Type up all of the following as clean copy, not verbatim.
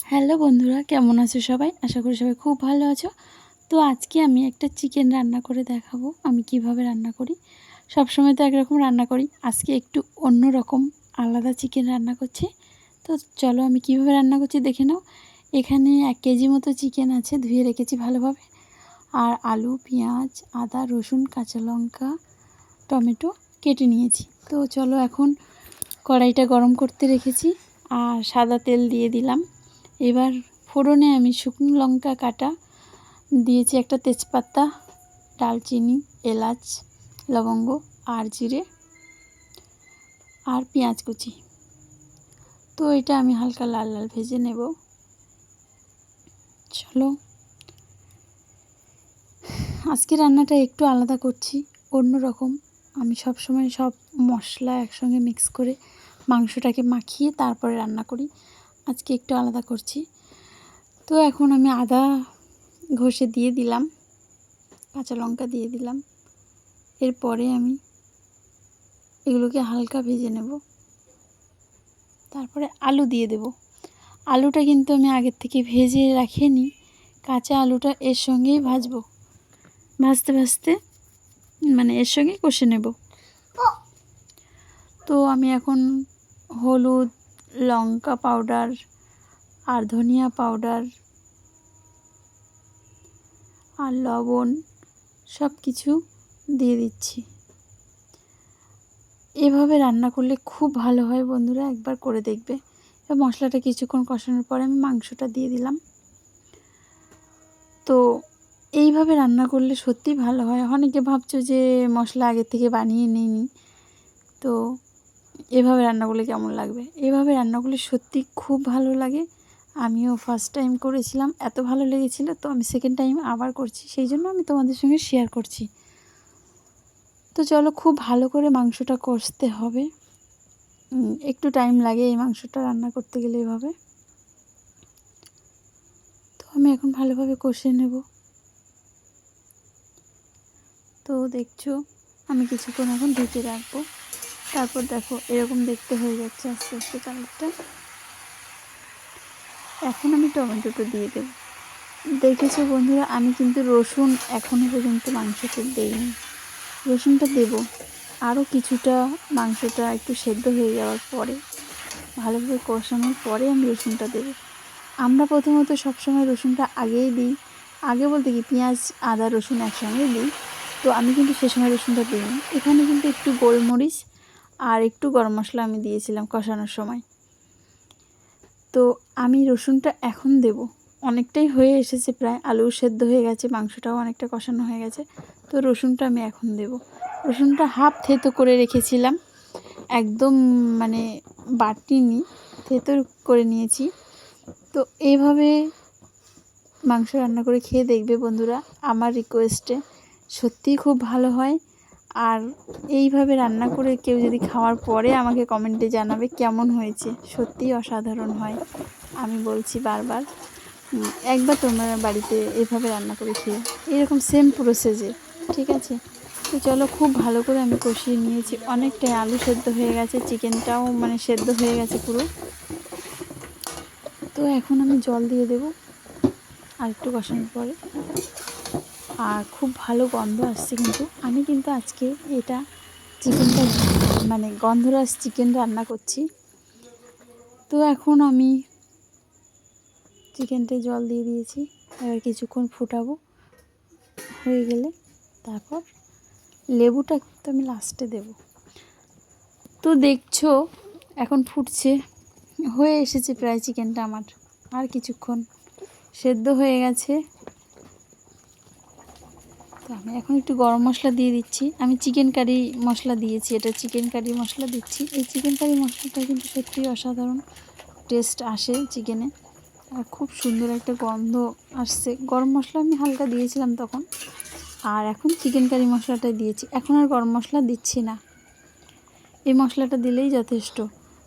Hello বন্ধুরা, কেমন আছো সবাই? আশা করি সবাই খুব ভালো আছো। তো আজকে আমি একটা চিকেন রান্না করে দেখাবো আমি কিভাবে রান্না করি। সবসময় তো একরকম রান্না করি, আজকে একটু অন্য রকম আলাদা চিকেন রান্না করছি। তো চলো আমি কিভাবে রান্না করছি দেখে নাও। এখানে 1 কেজি মতো চিকেন আছে, ধুয়ে রেখেছি ভালোভাবে। আর আলু, পেঁয়াজ, আদা, রসুন, কাঁচা লঙ্কা, টমেটো কেটে নিয়েছি। তো চলো এখন কড়াইটা গরম করতে রেখেছি আর সাদা তেল দিয়ে দিলাম। এবার ফোড়নে আমি শুকনো লঙ্কা কাটা দিয়েছি, একটা তেজপাতা, দারচিনি, এলাচ, লবঙ্গ আর জিরে আর পেঁয়াজ কুচি। তো এটা আমি হালকা লাল লাল ভেজে নেব। চলো আজকে রান্নাটা একটু আলাদা করছি, অন্য রকম। আমি সব সময় সব মশলা একসঙ্গে মিক্স করে মাংসটাকে মাখিয়ে তারপরে রান্না করি, আজকে একটু আলাদা করছি। তো এখন আমি আদা ঘষে দিয়ে দিলাম, কাঁচা লঙ্কা দিয়ে দিলাম। এরপরে আমি এগুলোকে হালকা ভেজে নেব। তারপরে আলু দিয়ে দেব। আলুটা কিন্তু আমি আগের থেকে ভেজে রাখিনি, কাঁচা আলুটা এর সঙ্গেই ভাজবো। ভাজতে ভাজতে এর সঙ্গেই কষে নেব। তো আমি এখন হলুদ, লঙ্কা পাউডার আর ধনিয়া পাউডার আর লবণ সব কিছু দিয়ে দিচ্ছি। এভাবে রান্না করলে খুব ভালো হয় বন্ধুরা, একবার করে দেখবে। এবার মশলাটা কিছুক্ষণ কষানোর পরে আমি মাংসটা দিয়ে দিলাম। তো এইভাবে রান্না করলে সত্যিই ভালো হয়। অনেকে ভাবছো যে মশলা আগে থেকে বানিয়ে নিইনি, তো এভাবে রান্না করলে কেমন লাগবে। এভাবে রান্না করলে সত্যি খুব ভালো লাগে। আমিও ফার্স্ট টাইম করেছিলাম, এত ভালো লেগেছিলো, তো আমি সেকেন্ড টাইম আবার করছি, সেই জন্য আমি তোমাদের সঙ্গে শেয়ার করছি। তো চলো খুব ভালো করে মাংসটা কষতে হবে, একটু টাইম লাগে এই মাংসটা রান্না করতে গেলে এভাবে। তো আমি এখন ভালোভাবে কষে নেব। তো দেখছো আমি কিছুক্ষণ এখন ঢেকে রাখবো। তারপর দেখো এরকম দেখতে হয়ে যাচ্ছে আস্তে আস্তে কালারটা। এখন আমি টমেটোটা দিয়ে দেব। দেখেছো বন্ধুরা, আমি কিন্তু রসুন এখনও পর্যন্ত মাংসতে দেইনি। রসুনটা দেব আরও কিছুটা, মাংসটা একটু সেদ্ধ হয়ে যাওয়ার পরে, ভালোভাবে কষানোর পরে আমি রসুনটা দেব। আমরা প্রথমত সবসময় রসুনটা আগেই দিই, আগে বলতে কি পেঁয়াজ আদা রসুন একসঙ্গে দিই। তো আমি কিন্তু সে সময় রসুনটা দিইনি। এখানে কিন্তু একটু গোলমরিচ আর একটু গরম মশলা আমি দিয়েছিলাম কষানোর সময়। তো আমি রসুনটা এখন দেব। অনেকটাই হয়ে এসেছে, প্রায় আলু সেদ্ধ হয়ে গেছে, মাংসটাও অনেকটা কষানো হয়ে গেছে। তো রসুনটা আমি এখন দেব। রসুনটা হাফ থেতো করে রেখেছিলাম, একদম বাটিনি, থেতো করে নিয়েছি। তো এইভাবে মাংস রান্না করে খেয়ে দেখবে বন্ধুরা, আমার রিকোয়েস্টে সত্যিই খুব ভালো হয়। আর এইভাবে রান্না করে কেউ যদি খাওয়ার পরে আমাকে কমেন্টে জানাবে কেমন হয়েছে, সত্যিই অসাধারণ হয়। আমি বলছি বারবার, একবার তোমরা বাড়িতে এভাবে রান্না করে খেয়ে, এরকম সেম প্রসেসে, ঠিক আছে? তো চলো খুব ভালো করে আমি কষিয়ে নিয়েছি, অনেকটাই আলু সেদ্ধ হয়ে গেছে, চিকেনটাও সেদ্ধ হয়ে গেছে পুরো। তো এখন আমি জল দিয়ে দেবো আর একটু কষানোর পরে। আর খুব ভালো গন্ধ আসছে, কিন্তু আমি কিন্তু আজকে এটা চিকেনটা গন্ধরাজ চিকেন রান্না করছি। তো এখন আমি চিকেনটায় জল দিয়ে দিয়েছি, এবার কিছুক্ষণ ফুটাবো, হয়ে গেলে তারপর লেবুটা কিন্তু আমি লাস্টে দেব। তো দেখছো এখন ফুটছে, হয়ে এসেছে প্রায় চিকেনটা আমার, আর কিছুক্ষণ সেদ্ধ হয়ে গেছে। তো আমি এখন একটু গরম মশলা দিয়ে দিচ্ছি। আমি চিকেন কারি মশলা দিয়েছি, এটা চিকেন কারি মশলা দিচ্ছি। এই চিকেন কারি মশলাটা কিন্তু সত্যিই অসাধারণ টেস্ট আসে চিকেনে, আর খুব সুন্দর একটা গন্ধ আসছে। গরম মশলা আমি হালকা দিয়েছিলাম তখন, আর এখন চিকেন কারি মশলাটাই দিয়েছি। এখন আর গরম মশলা দিচ্ছি না, এই মশলাটা দিলেই যথেষ্ট।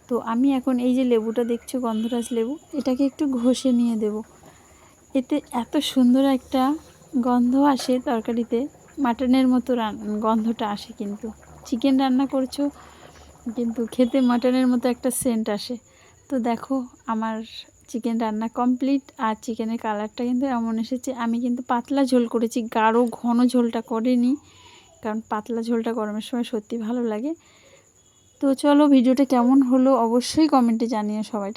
তো আমি এখন এই যে লেবুটা দেখছো, গন্ধরাজ লেবু, এটাকে একটু ঘষে নিয়ে দেব। এতে এত সুন্দর একটা গন্ধ আসে তরকারিতে, মাটনের মতো গন্ধটা আসে। কিন্তু চিকেন রান্না করছো কিন্তু খেতে মাটনের মতো একটা সেন্ট আসে। তো দেখো আমার চিকেন রান্না কমপ্লিট। আর চিকেনের কালারটা কিন্তু এমন এসেছে। আমি কিন্তু পাতলা ঝোল করেছি, গাঢ় ঘন ঝোলটা করিনি, কারণ পাতলা ঝোলটা গরমের সময় সত্যি ভালো লাগে। তো চলো, ভিডিওটা কেমন হলো অবশ্যই কমেন্টে জানিও সবাই।